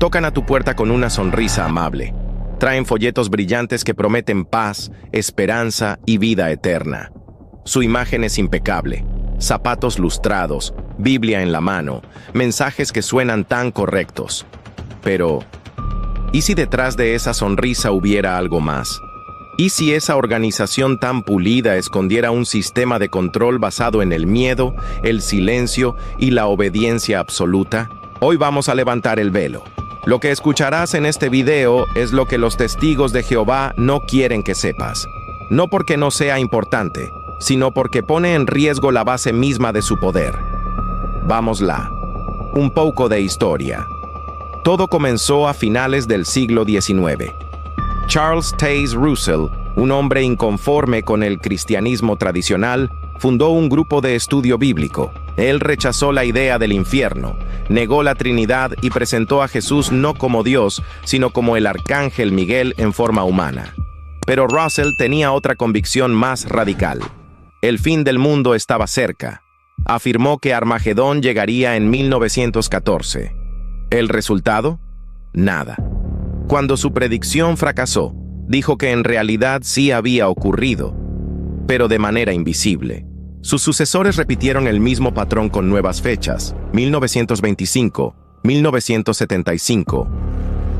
Tocan a tu puerta con una sonrisa amable. Traen folletos brillantes que prometen paz, esperanza y vida eterna. Su imagen es impecable. Zapatos lustrados, Biblia en la mano, mensajes que suenan tan correctos. Pero, ¿y si detrás de esa sonrisa hubiera algo más? ¿Y si esa organización tan pulida escondiera un sistema de control basado en el miedo, el silencio y la obediencia absoluta? Hoy vamos a levantar el velo. Lo que escucharás en este video es lo que los testigos de Jehová no quieren que sepas. No porque no sea importante, sino porque pone en riesgo la base misma de su poder. Vámosla. Un poco de historia. Todo comenzó a finales del siglo XIX. Charles Taze Russell, un hombre inconforme con el cristianismo tradicional, fundó un grupo de estudio bíblico. Él rechazó la idea del infierno, negó la Trinidad y presentó a Jesús no como Dios, sino como el arcángel Miguel en forma humana. Pero Russell tenía otra convicción más radical. El fin del mundo estaba cerca. Afirmó que Armagedón llegaría en 1914. ¿El resultado? Nada. Cuando su predicción fracasó, dijo que en realidad sí había ocurrido, pero de manera invisible. Sus sucesores repitieron el mismo patrón con nuevas fechas, 1925, 1975,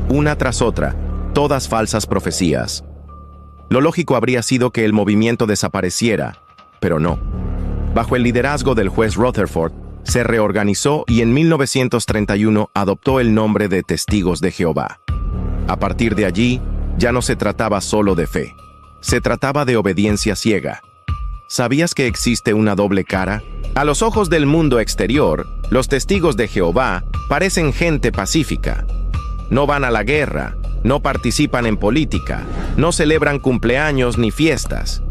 una tras otra, todas falsas profecías. Lo lógico habría sido que el movimiento desapareciera, pero no. Bajo el liderazgo del juez Rutherford, se reorganizó y en 1931 adoptó el nombre de Testigos de Jehová. A partir de allí, ya no se trataba solo de fe. Se trataba de obediencia ciega. ¿Sabías que existe una doble cara? A los ojos del mundo exterior, los testigos de Jehová parecen gente pacífica. No van a la guerra, no participan en política, no celebran cumpleaños ni fiestas.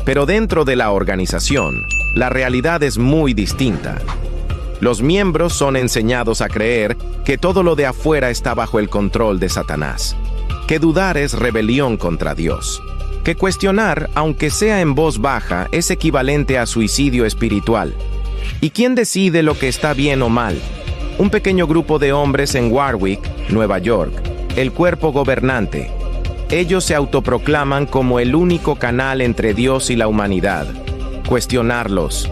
Pero dentro de la organización, la realidad es muy distinta. Los miembros son enseñados a creer que todo lo de afuera está bajo el control de Satanás, que dudar es rebelión contra Dios, que cuestionar, aunque sea en voz baja, es equivalente a suicidio espiritual. ¿Y quién decide lo que está bien o mal? Un pequeño grupo de hombres en Warwick, Nueva York, el cuerpo gobernante. Ellos se autoproclaman como el único canal entre Dios y la humanidad. Cuestionarlos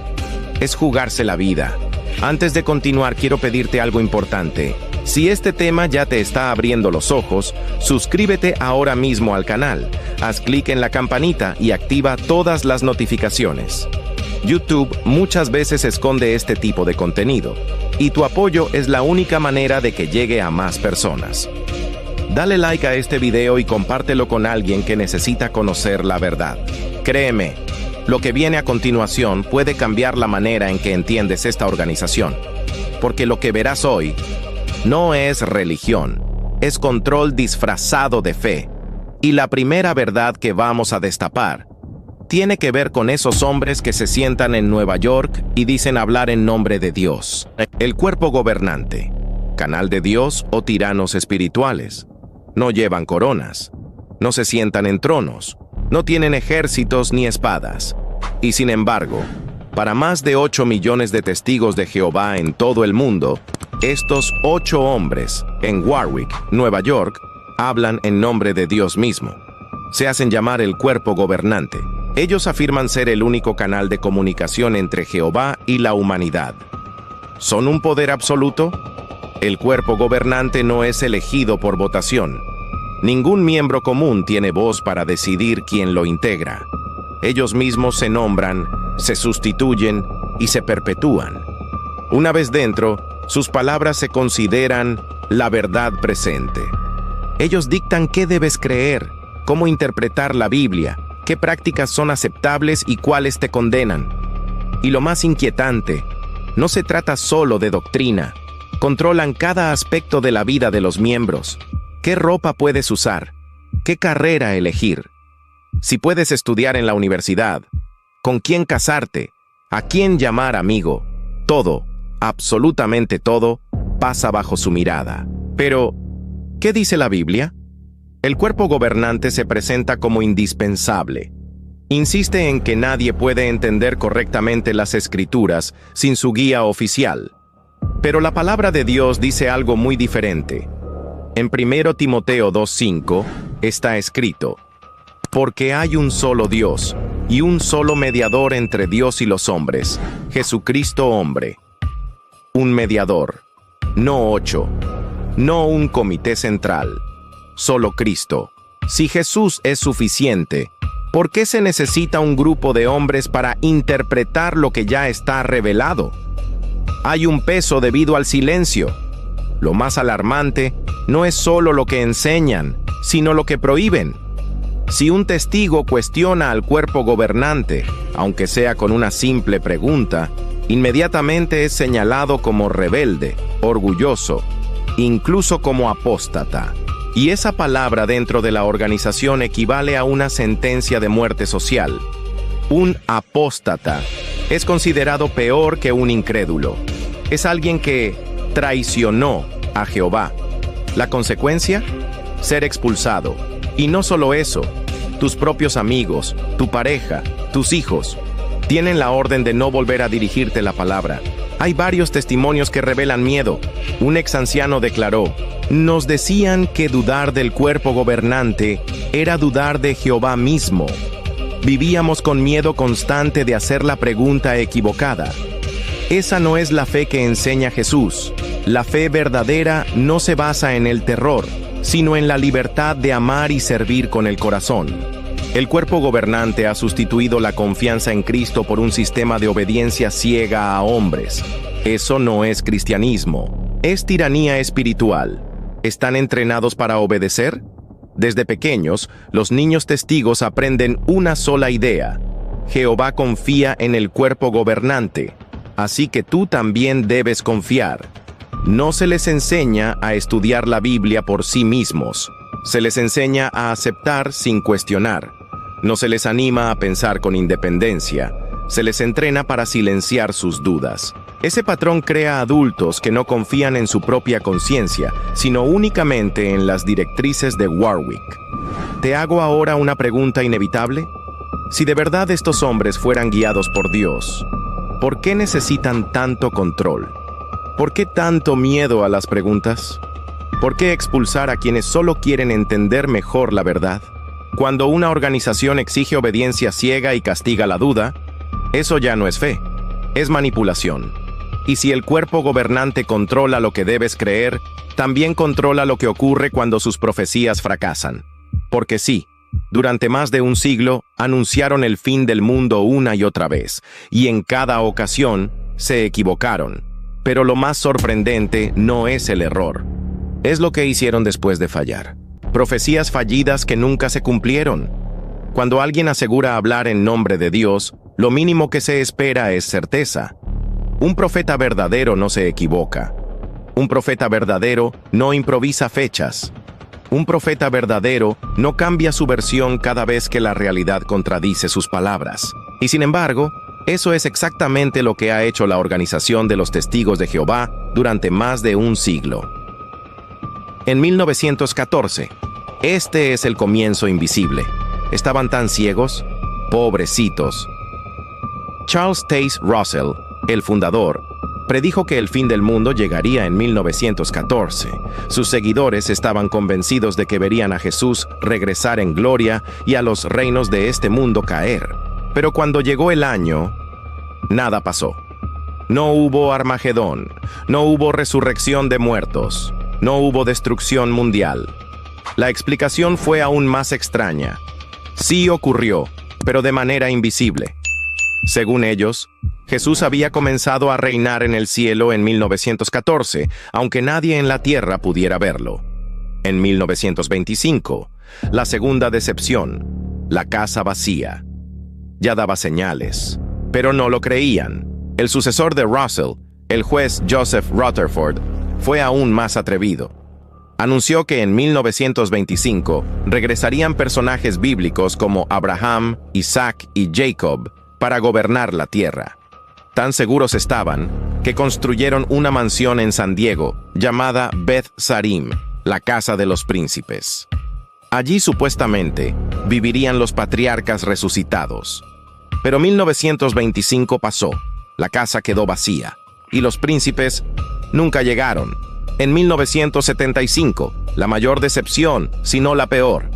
es jugarse la vida. Antes de continuar, quiero pedirte algo importante. Si este tema ya te está abriendo los ojos, suscríbete ahora mismo al canal, haz clic en la campanita y activa todas las notificaciones. YouTube muchas veces esconde este tipo de contenido, y tu apoyo es la única manera de que llegue a más personas. Dale like a este video y compártelo con alguien que necesita conocer la verdad. Créeme, lo que viene a continuación puede cambiar la manera en que entiendes esta organización, porque lo que verás hoy no es religión, es control disfrazado de fe. Y la primera verdad que vamos a destapar tiene que ver con esos hombres que se sientan en Nueva York y dicen hablar en nombre de Dios. El cuerpo gobernante, canal de Dios o tiranos espirituales. No llevan coronas, no se sientan en tronos, no tienen ejércitos ni espadas. Y sin embargo, para más de 8 millones de testigos de Jehová en todo el mundo, estos 8 hombres en Warwick, Nueva York, hablan en nombre de Dios mismo. Se hacen llamar el cuerpo gobernante. Ellos afirman ser el único canal de comunicación entre Jehová y la humanidad. ¿Son un poder absoluto? El cuerpo gobernante no es elegido por votación. Ningún miembro común tiene voz para decidir quién lo integra. Ellos mismos se nombran, se sustituyen y se perpetúan. Una vez dentro, sus palabras se consideran la verdad presente. Ellos dictan qué debes creer, cómo interpretar la Biblia, qué prácticas son aceptables y cuáles te condenan. Y lo más inquietante, no se trata solo de doctrina. Controlan cada aspecto de la vida de los miembros. ¿Qué ropa puedes usar? ¿Qué carrera elegir? Si puedes estudiar en la universidad, ¿con quién casarte? ¿A quién llamar amigo? Todo, absolutamente todo, pasa bajo su mirada. Pero, ¿qué dice la Biblia? El cuerpo gobernante se presenta como indispensable. Insiste en que nadie puede entender correctamente las Escrituras sin su guía oficial. Pero la palabra de Dios dice algo muy diferente. En 1 Timoteo 2:5 está escrito: porque hay un solo Dios y un solo mediador entre Dios y los hombres, Jesucristo hombre. Un mediador, no 8, no un comité central, solo Cristo. Si Jesús es suficiente, ¿por qué se necesita un grupo de hombres para interpretar lo que ya está revelado? Hay un peso debido al silencio. Lo más alarmante no es solo lo que enseñan, sino lo que prohíben. Si un testigo cuestiona al cuerpo gobernante, aunque sea con una simple pregunta, inmediatamente es señalado como rebelde, orgulloso, incluso como apóstata. Y esa palabra dentro de la organización equivale a una sentencia de muerte social. Un apóstata es considerado peor que un incrédulo. Es alguien que traicionó a Jehová. ¿La consecuencia? Ser expulsado. Y no solo eso, tus propios amigos, tu pareja, tus hijos, tienen la orden de no volver a dirigirte la palabra. Hay varios testimonios que revelan miedo. Un ex anciano declaró: nos decían que dudar del cuerpo gobernante era dudar de Jehová mismo. Vivíamos con miedo constante de hacer la pregunta equivocada. Esa no es la fe que enseña Jesús. La fe verdadera no se basa en el terror, sino en la libertad de amar y servir con el corazón. El cuerpo gobernante ha sustituido la confianza en Cristo por un sistema de obediencia ciega a hombres. Eso no es cristianismo, es tiranía espiritual. ¿Están entrenados para obedecer? Desde pequeños, los niños testigos aprenden una sola idea: Jehová confía en el cuerpo gobernante, así que tú también debes confiar. No se les enseña a estudiar la Biblia por sí mismos. Se les enseña a aceptar sin cuestionar. No se les anima a pensar con independencia. Se les entrena para silenciar sus dudas. Ese patrón crea adultos que no confían en su propia conciencia, sino únicamente en las directrices de Warwick. Te hago ahora una pregunta inevitable. Si de verdad estos hombres fueran guiados por Dios, ¿por qué necesitan tanto control? ¿Por qué tanto miedo a las preguntas? ¿Por qué expulsar a quienes solo quieren entender mejor la verdad? Cuando una organización exige obediencia ciega y castiga la duda, eso ya no es fe, es manipulación. Y si el cuerpo gobernante controla lo que debes creer, también controla lo que ocurre cuando sus profecías fracasan. Porque sí, durante más de un siglo anunciaron el fin del mundo una y otra vez, y en cada ocasión se equivocaron. Pero lo más sorprendente no es el error, es lo que hicieron después de fallar. Profecías fallidas que nunca se cumplieron. Cuando alguien asegura hablar en nombre de Dios, lo mínimo que se espera es certeza. Un profeta verdadero no se equivoca. Un profeta verdadero no improvisa fechas. Un profeta verdadero no cambia su versión cada vez que la realidad contradice sus palabras. Y sin embargo, eso es exactamente lo que ha hecho la Organización de los Testigos de Jehová durante más de un siglo. En 1914, este es el comienzo invisible. Estaban tan ciegos, pobrecitos. Charles Taze Russell, el fundador, predijo que el fin del mundo llegaría en 1914. Sus seguidores estaban convencidos de que verían a Jesús regresar en gloria y a los reinos de este mundo caer. Pero cuando llegó el año, nada pasó. No hubo Armagedón, no hubo resurrección de muertos, no hubo destrucción mundial. La explicación fue aún más extraña. Sí ocurrió, pero de manera invisible. Según ellos, Jesús había comenzado a reinar en el cielo en 1914, aunque nadie en la tierra pudiera verlo. En 1925, la segunda decepción, la casa vacía. Ya daba señales, pero no lo creían. El sucesor de Russell, el juez Joseph Rutherford, fue aún más atrevido. Anunció que en 1925 regresarían personajes bíblicos como Abraham, Isaac y Jacob para gobernar la tierra. Tan seguros estaban que construyeron una mansión en San Diego llamada Beth Sarim, la casa de los príncipes. Allí supuestamente vivirían los patriarcas resucitados. Pero 1925 pasó, la casa quedó vacía y los príncipes nunca llegaron. En 1975, la mayor decepción, si no la peor.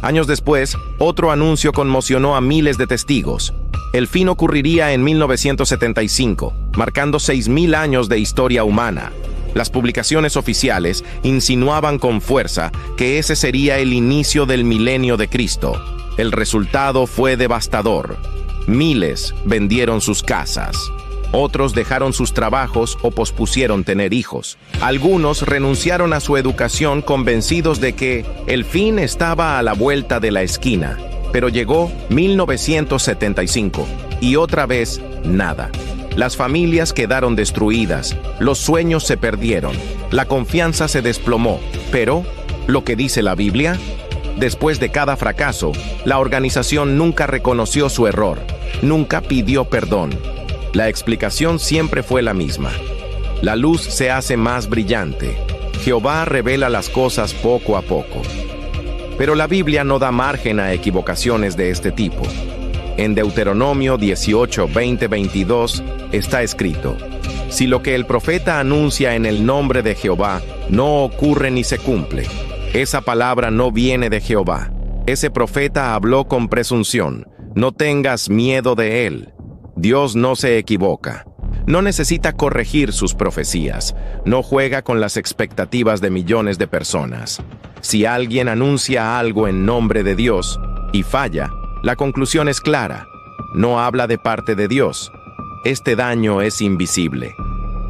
Años después, otro anuncio conmocionó a miles de testigos. El fin ocurriría en 1975, marcando 6.000 años de historia humana. Las publicaciones oficiales insinuaban con fuerza que ese sería el inicio del milenio de Cristo. El resultado fue devastador. Miles vendieron sus casas. Otros dejaron sus trabajos o pospusieron tener hijos. Algunos renunciaron a su educación convencidos de que el fin estaba a la vuelta de la esquina. Pero llegó 1975 y otra vez nada. Las familias quedaron destruidas, los sueños se perdieron, la confianza se desplomó. Pero, ¿lo que dice la Biblia? Después de cada fracaso, la organización nunca reconoció su error, nunca pidió perdón. La explicación siempre fue la misma. La luz se hace más brillante. Jehová revela las cosas poco a poco. Pero la Biblia no da margen a equivocaciones de este tipo. En Deuteronomio 18, 20, 22 está escrito: si lo que el profeta anuncia en el nombre de Jehová no ocurre ni se cumple, esa palabra no viene de Jehová. Ese profeta habló con presunción. No tengas miedo de él. Dios no se equivoca. No necesita corregir sus profecías. No juega con las expectativas de millones de personas. Si alguien anuncia algo en nombre de Dios y falla, la conclusión es clara. No habla de parte de Dios. Este daño es invisible.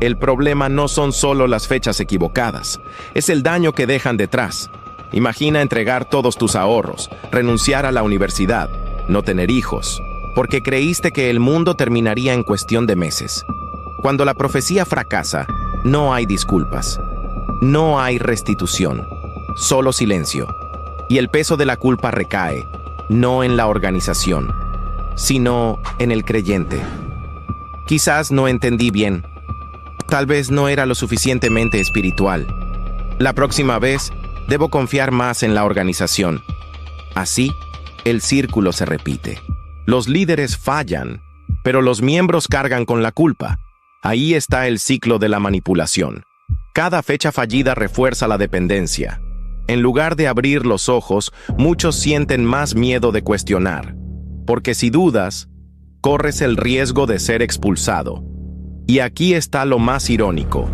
El problema no son solo las fechas equivocadas, es el daño que dejan detrás. Imagina entregar todos tus ahorros, renunciar a la universidad, no tener hijos, porque creíste que el mundo terminaría en cuestión de meses. Cuando la profecía fracasa, no hay disculpas, no hay restitución, solo silencio. Y el peso de la culpa recae, no en la organización, sino en el creyente. Quizás no entendí bien. Tal vez no era lo suficientemente espiritual. La próxima vez, debo confiar más en la organización. Así, el círculo se repite. Los líderes fallan, pero los miembros cargan con la culpa. Ahí está el ciclo de la manipulación. Cada fecha fallida refuerza la dependencia. En lugar de abrir los ojos, muchos sienten más miedo de cuestionar. Porque si dudas, corres el riesgo de ser expulsado. Y aquí está lo más irónico.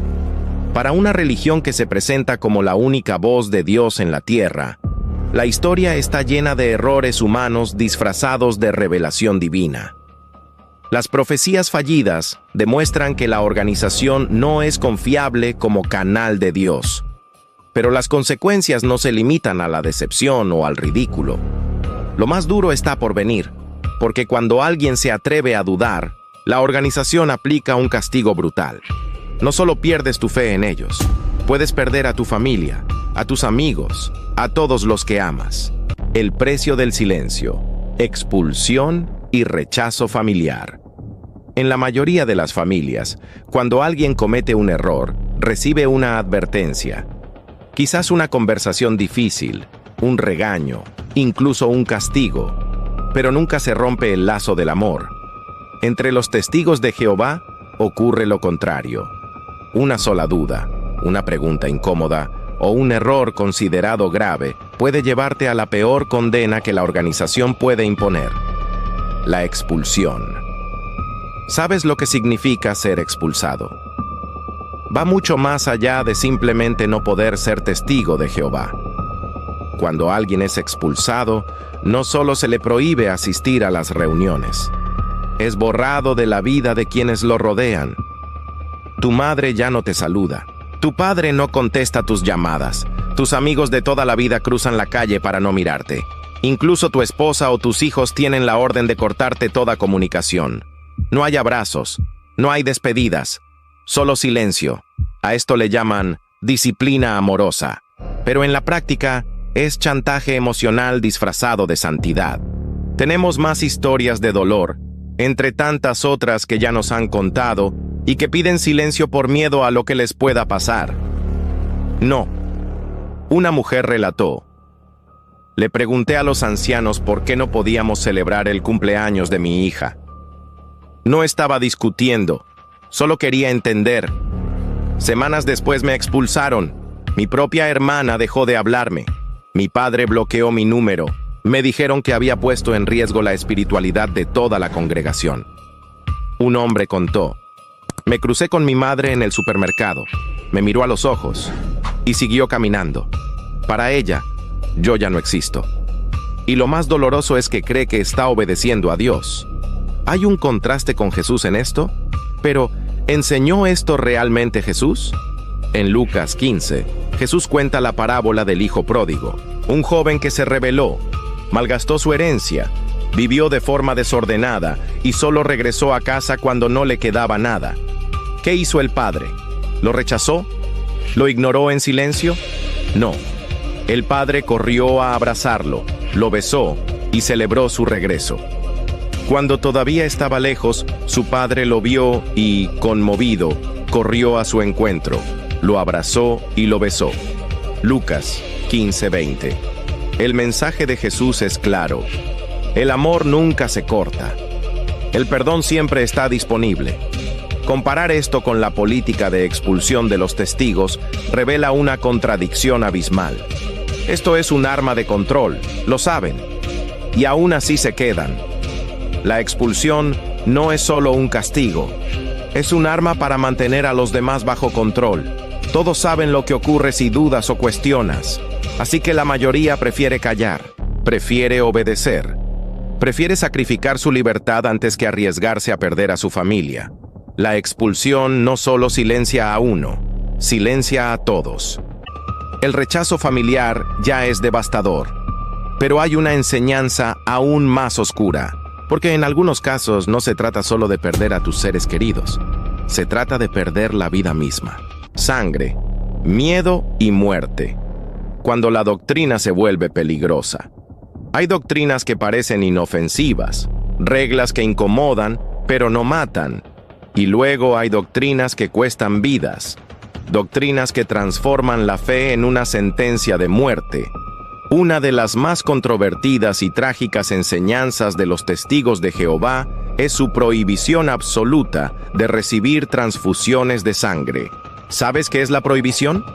Para una religión que se presenta como la única voz de Dios en la tierra, la historia está llena de errores humanos disfrazados de revelación divina. Las profecías fallidas demuestran que la organización no es confiable como canal de Dios. Pero las consecuencias no se limitan a la decepción o al ridículo. Lo más duro está por venir, porque cuando alguien se atreve a dudar, la organización aplica un castigo brutal. No solo pierdes tu fe en ellos, puedes perder a tu familia, a tus amigos, a todos los que amas. El precio del silencio, expulsión y rechazo familiar. En la mayoría de las familias, cuando alguien comete un error, recibe una advertencia. Quizás una conversación difícil, un regaño, incluso un castigo, pero nunca se rompe el lazo del amor. Entre los testigos de Jehová ocurre lo contrario. Una sola duda, una pregunta incómoda o un error considerado grave puede llevarte a la peor condena que la organización puede imponer: la expulsión. ¿Sabes lo que significa ser expulsado? Va mucho más allá de simplemente no poder ser testigo de Jehová. Cuando alguien es expulsado, no solo se le prohíbe asistir a las reuniones, es borrado de la vida de quienes lo rodean. Tu madre ya no te saluda, tu padre no contesta tus llamadas, tus amigos de toda la vida cruzan la calle para no mirarte. Incluso tu esposa o tus hijos tienen la orden de cortarte toda comunicación. No hay abrazos, no hay despedidas, solo silencio. A esto le llaman disciplina amorosa, pero en la práctica es chantaje emocional disfrazado de santidad. Tenemos más historias de dolor, entre tantas otras que ya nos han contado y que piden silencio por miedo a lo que les pueda pasar. No. Una mujer relató: le pregunté a los ancianos por qué no podíamos celebrar el cumpleaños de mi hija. No estaba discutiendo, solo quería entender. Semanas después me expulsaron. Mi propia hermana dejó de hablarme. Mi padre bloqueó mi número. Me dijeron que había puesto en riesgo la espiritualidad de toda la congregación. Un hombre contó: me crucé con mi madre en el supermercado. Me miró a los ojos y siguió caminando. Para ella, yo ya no existo. Y lo más doloroso es que cree que está obedeciendo a Dios. ¿Hay un contraste con Jesús en esto? Pero, ¿enseñó esto realmente Jesús? En Lucas 15, Jesús cuenta la parábola del hijo pródigo, un joven que se rebeló, malgastó su herencia, vivió de forma desordenada y solo regresó a casa cuando no le quedaba nada. ¿Qué hizo el padre? ¿Lo rechazó? ¿Lo ignoró en silencio? No. El padre corrió a abrazarlo, lo besó y celebró su regreso. Cuando todavía estaba lejos, su padre lo vio y, conmovido, corrió a su encuentro, lo abrazó y lo besó. Lucas 15:20. El mensaje de Jesús es claro. El amor nunca se corta. El perdón siempre está disponible. Comparar esto con la política de expulsión de los testigos revela una contradicción abismal. Esto es un arma de control, lo saben, y aún así se quedan. La expulsión no es solo un castigo, es un arma para mantener a los demás bajo control. Todos saben lo que ocurre si dudas o cuestionas, así que la mayoría prefiere callar, prefiere obedecer, prefiere sacrificar su libertad antes que arriesgarse a perder a su familia. La expulsión no solo silencia a uno, silencia a todos. El rechazo familiar ya es devastador, pero hay una enseñanza aún más oscura, porque en algunos casos no se trata solo de perder a tus seres queridos, se trata de perder la vida misma. Sangre, miedo y muerte. Cuando la doctrina se vuelve peligrosa. Hay doctrinas que parecen inofensivas, reglas que incomodan, pero no matan. Y luego hay doctrinas que cuestan vidas, doctrinas que transforman la fe en una sentencia de muerte. Una de las más controvertidas y trágicas enseñanzas de los testigos de Jehová es su prohibición absoluta de recibir transfusiones de sangre. ¿Sabes qué es la prohibición?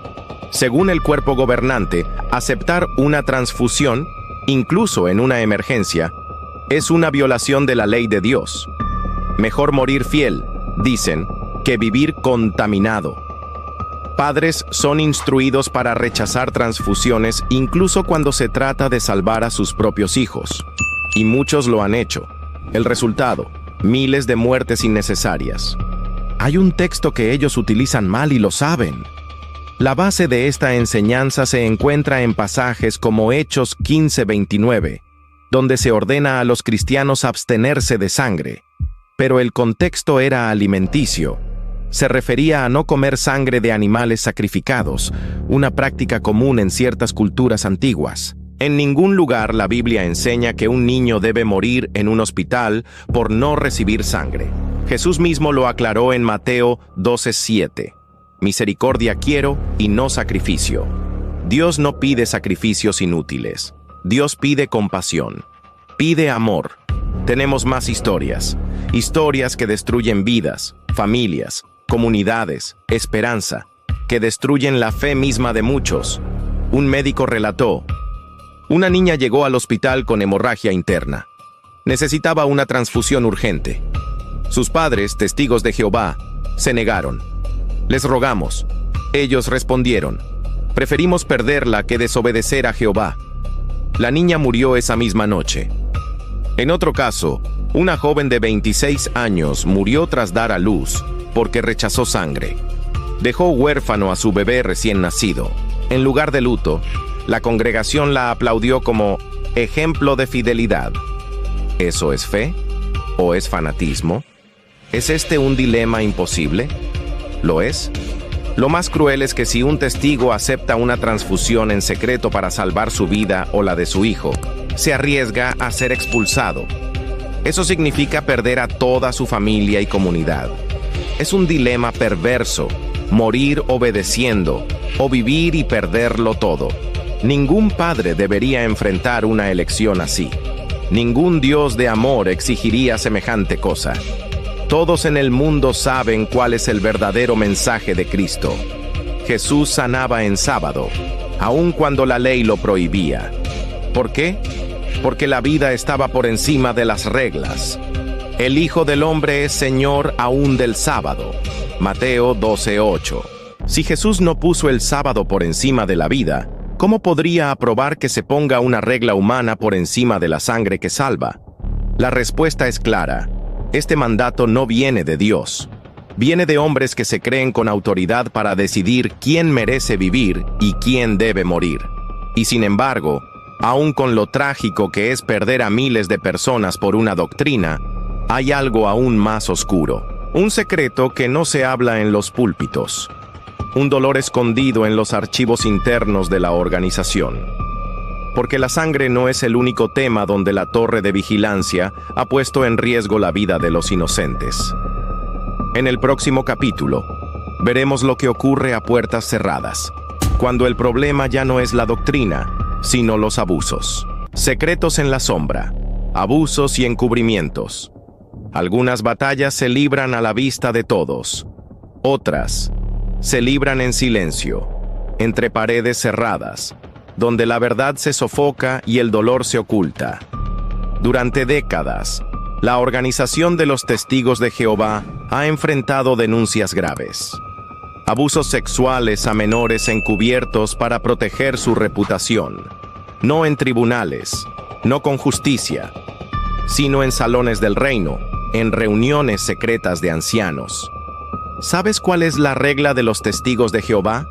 Según el cuerpo gobernante, aceptar una transfusión, incluso en una emergencia, es una violación de la ley de Dios. Mejor morir fiel, dicen, que vivir contaminado. Padres son instruidos para rechazar transfusiones incluso cuando se trata de salvar a sus propios hijos. Y muchos lo han hecho. El resultado, miles de muertes innecesarias. Hay un texto que ellos utilizan mal y lo saben. La base de esta enseñanza se encuentra en pasajes como Hechos 15:29, donde se ordena a los cristianos abstenerse de sangre. Pero el contexto era alimenticio. Se refería a no comer sangre de animales sacrificados, una práctica común en ciertas culturas antiguas. En ningún lugar la Biblia enseña que un niño debe morir en un hospital por no recibir sangre. Jesús mismo lo aclaró en Mateo 12:7. Misericordia quiero y no sacrificio. Dios no pide sacrificios inútiles. Dios pide compasión. Pide amor. Tenemos más historias. Historias que destruyen vidas, familias, comunidades, esperanza, que destruyen la fe misma de muchos. Un médico relató: una niña llegó al hospital con hemorragia interna. Necesitaba una transfusión urgente. Sus padres, testigos de Jehová, se negaron. Les rogamos. Ellos respondieron: preferimos perderla que desobedecer a Jehová. La niña murió esa misma noche. En otro caso, una joven de 26 años murió tras dar a luz porque rechazó sangre. Dejó huérfano a su bebé recién nacido. En lugar de luto, la congregación la aplaudió como ejemplo de fidelidad. ¿Eso es fe? ¿O es fanatismo? ¿Es este un dilema imposible? ¿Lo es? Lo más cruel es que si un testigo acepta una transfusión en secreto para salvar su vida o la de su hijo, se arriesga a ser expulsado. Eso significa perder a toda su familia y comunidad. Es un dilema perverso, morir obedeciendo o vivir y perderlo todo. Ningún padre debería enfrentar una elección así. Ningún Dios de amor exigiría semejante cosa. Todos en el mundo saben cuál es el verdadero mensaje de Cristo. Jesús sanaba en sábado, aun cuando la ley lo prohibía. ¿Por qué? Porque la vida estaba por encima de las reglas. El Hijo del Hombre es Señor aún del sábado. Mateo 12:8. Si Jesús no puso el sábado por encima de la vida, ¿cómo podría aprobar que se ponga una regla humana por encima de la sangre que salva? La respuesta es clara. Este mandato no viene de Dios. Viene de hombres que se creen con autoridad para decidir quién merece vivir y quién debe morir. Y sin embargo, aun con lo trágico que es perder a miles de personas por una doctrina, hay algo aún más oscuro. Un secreto que no se habla en los púlpitos. Un dolor escondido en los archivos internos de la organización. Porque la sangre no es el único tema donde la torre de vigilancia ha puesto en riesgo la vida de los inocentes. En el próximo capítulo, veremos lo que ocurre a puertas cerradas, cuando el problema ya no es la doctrina, sino los abusos. Secretos en la sombra, abusos y encubrimientos. Algunas batallas se libran a la vista de todos. Otras se libran en silencio, entre paredes cerradas, donde la verdad se sofoca y el dolor se oculta. Durante décadas, la Organización de los Testigos de Jehová ha enfrentado denuncias graves. Abusos sexuales a menores encubiertos para proteger su reputación. No en tribunales, no con justicia, sino en salones del reino, en reuniones secretas de ancianos. ¿Sabes cuál es la regla de los testigos de Jehová?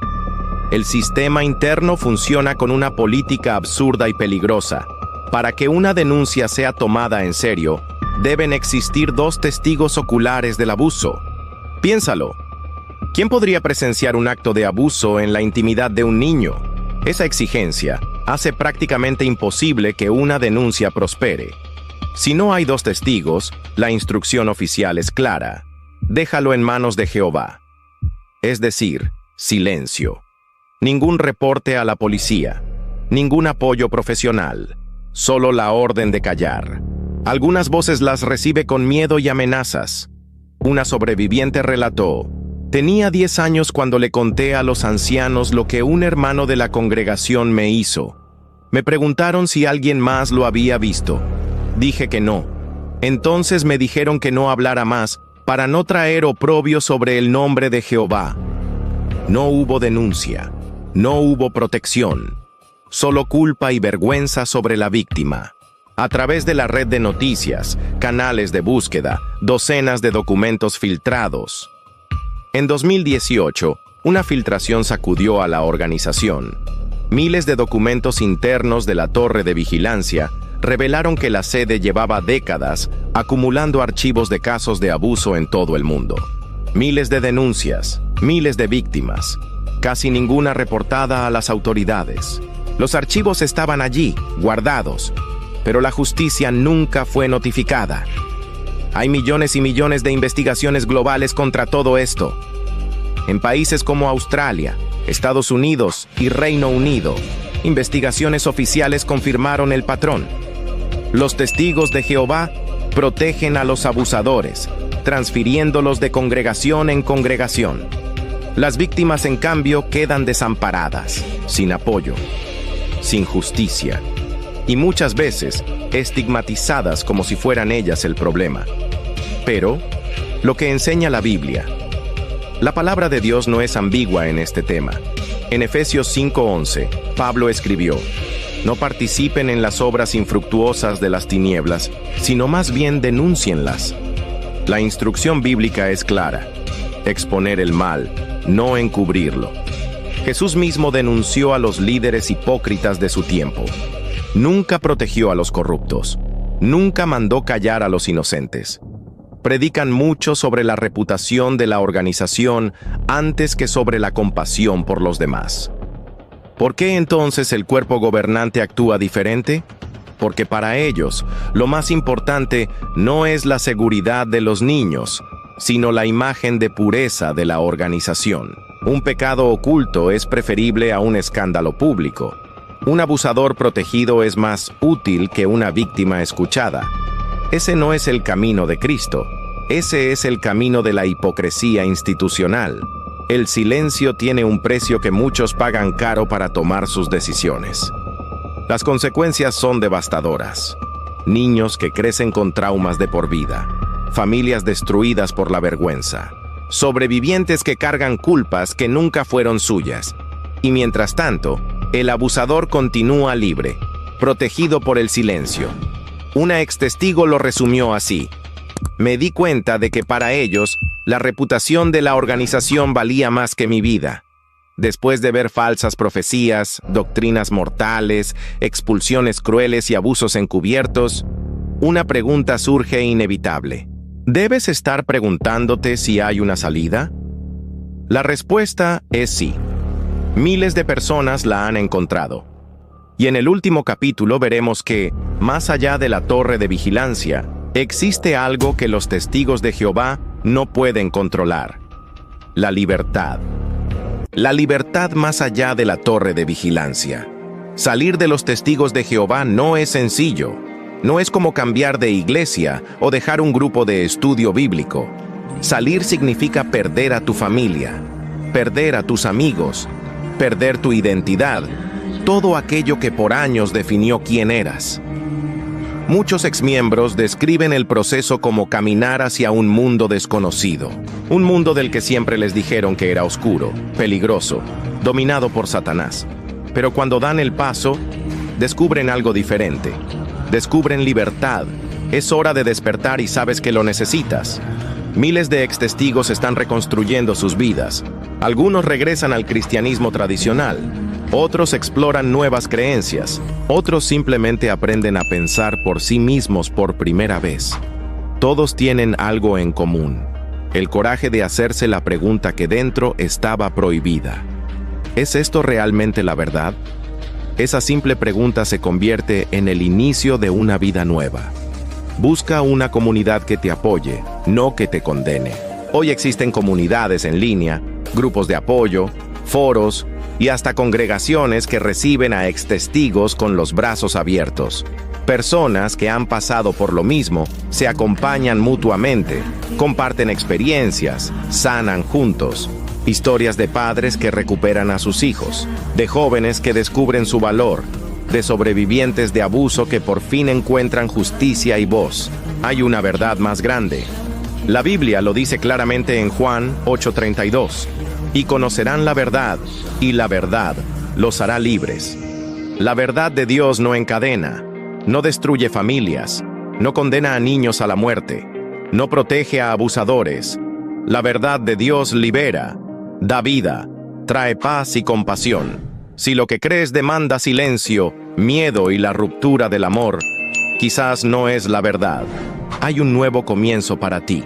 El sistema interno funciona con una política absurda y peligrosa. Para que una denuncia sea tomada en serio, deben existir 2 testigos oculares del abuso. Piénsalo. ¿Quién podría presenciar un acto de abuso en la intimidad de un niño? Esa exigencia hace prácticamente imposible que una denuncia prospere. Si no hay 2 testigos, la instrucción oficial es clara. Déjalo en manos de Jehová. Es decir, silencio. Ningún reporte a la policía. Ningún apoyo profesional. Solo la orden de callar. Algunas voces las recibe con miedo y amenazas. Una sobreviviente relató: tenía 10 años cuando le conté a los ancianos lo que un hermano de la congregación me hizo. Me preguntaron si alguien más lo había visto. Dije que no. Entonces me dijeron que no hablara más para no traer oprobio sobre el nombre de Jehová. No hubo denuncia. No hubo protección. Solo culpa y vergüenza sobre la víctima. A través de la red de noticias, canales de búsqueda, docenas de documentos filtrados. En 2018, una filtración sacudió a la organización. Miles de documentos internos de la torre de vigilancia revelaron que la sede llevaba décadas acumulando archivos de casos de abuso en todo el mundo. Miles de denuncias, miles de víctimas, casi ninguna reportada a las autoridades. Los archivos estaban allí, guardados, pero la justicia nunca fue notificada. Hay millones y millones de investigaciones globales contra todo esto. En países como Australia, Estados Unidos y Reino Unido, investigaciones oficiales confirmaron el patrón. Los testigos de Jehová protegen a los abusadores, transfiriéndolos de congregación en congregación. Las víctimas, en cambio, quedan desamparadas, sin apoyo, sin justicia, y muchas veces estigmatizadas como si fueran ellas el problema. Pero, lo que enseña la Biblia, la palabra de Dios no es ambigua en este tema. En Efesios 5:11, Pablo escribió: no participen en las obras infructuosas de las tinieblas, sino más bien denúncienlas. La instrucción bíblica es clara: exponer el mal, no encubrirlo. Jesús mismo denunció a los líderes hipócritas de su tiempo. Nunca protegió a los corruptos. Nunca mandó callar a los inocentes. Predican mucho sobre la reputación de la organización antes que sobre la compasión por los demás. ¿Por qué entonces el cuerpo gobernante actúa diferente? Porque para ellos, lo más importante no es la seguridad de los niños, sino la imagen de pureza de la organización. Un pecado oculto es preferible a un escándalo público. Un abusador protegido es más útil que una víctima escuchada. Ese no es el camino de Cristo. Ese es el camino de la hipocresía institucional. El silencio tiene un precio que muchos pagan caro para tomar sus decisiones. Las consecuencias son devastadoras. Niños que crecen con traumas de por vida, familias destruidas por la vergüenza, sobrevivientes que cargan culpas que nunca fueron suyas. Y mientras tanto, el abusador continúa libre, protegido por el silencio. Una ex testigo lo resumió así: me di cuenta de que para ellos, la reputación de la organización valía más que mi vida. Después de ver falsas profecías, doctrinas mortales, expulsiones crueles y abusos encubiertos, una pregunta surge inevitable. ¿Debes estar preguntándote si hay una salida? La respuesta es sí. Miles de personas la han encontrado. Y en el último capítulo veremos que, más allá de la torre de vigilancia, existe algo que los testigos de Jehová no pueden controlar: la libertad. La libertad más allá de la torre de vigilancia. Salir de los testigos de Jehová no es sencillo. No es como cambiar de iglesia o dejar un grupo de estudio bíblico. Salir significa perder a tu familia, perder a tus amigos, perder tu identidad, todo aquello que por años definió quién eras. Muchos exmiembros describen el proceso como caminar hacia un mundo desconocido, un mundo del que siempre les dijeron que era oscuro, peligroso, dominado por Satanás. Pero cuando dan el paso, descubren algo diferente. Descubren libertad. Es hora de despertar y sabes que lo necesitas. Miles de ex-testigos están reconstruyendo sus vidas. Algunos regresan al cristianismo tradicional. Otros exploran nuevas creencias. Otros simplemente aprenden a pensar por sí mismos por primera vez. Todos tienen algo en común: el coraje de hacerse la pregunta que dentro estaba prohibida. ¿Es esto realmente la verdad? Esa simple pregunta se convierte en el inicio de una vida nueva. Busca una comunidad que te apoye, no que te condene. Hoy existen comunidades en línea, grupos de apoyo, foros y hasta congregaciones que reciben a ex-testigos con los brazos abiertos. Personas que han pasado por lo mismo se acompañan mutuamente, comparten experiencias, sanan juntos. Historias de padres que recuperan a sus hijos, de jóvenes que descubren su valor, de sobrevivientes de abuso que por fin encuentran justicia y voz. Hay una verdad más grande. La Biblia lo dice claramente en Juan 8:32. Y conocerán la verdad, y la verdad los hará libres. La verdad de Dios no encadena, no destruye familias, no condena a niños a la muerte, no protege a abusadores. La verdad de Dios libera, da vida, trae paz y compasión. Si lo que crees demanda silencio, miedo y la ruptura del amor, quizás no es la verdad. Hay un nuevo comienzo para ti.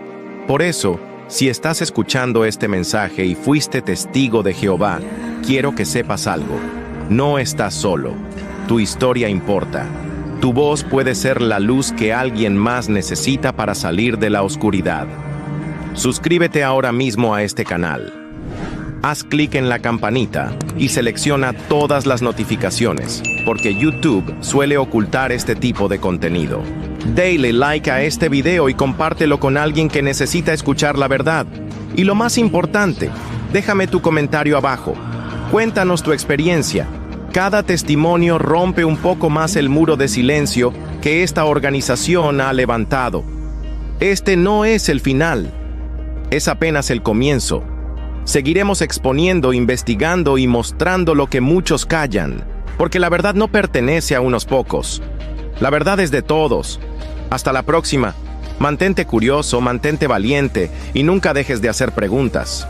Por eso, si estás escuchando este mensaje y fuiste testigo de Jehová, quiero que sepas algo. No estás solo. Tu historia importa. Tu voz puede ser la luz que alguien más necesita para salir de la oscuridad. Suscríbete ahora mismo a este canal. Haz clic en la campanita y selecciona todas las notificaciones, porque YouTube suele ocultar este tipo de contenido. Dale like a este video y compártelo con alguien que necesita escuchar la verdad. Y lo más importante, déjame tu comentario abajo. Cuéntanos tu experiencia. Cada testimonio rompe un poco más el muro de silencio que esta organización ha levantado. Este no es el final. Es apenas el comienzo. Seguiremos exponiendo, investigando y mostrando lo que muchos callan, porque la verdad no pertenece a unos pocos. La verdad es de todos. Hasta la próxima. Mantente curioso, mantente valiente y nunca dejes de hacer preguntas.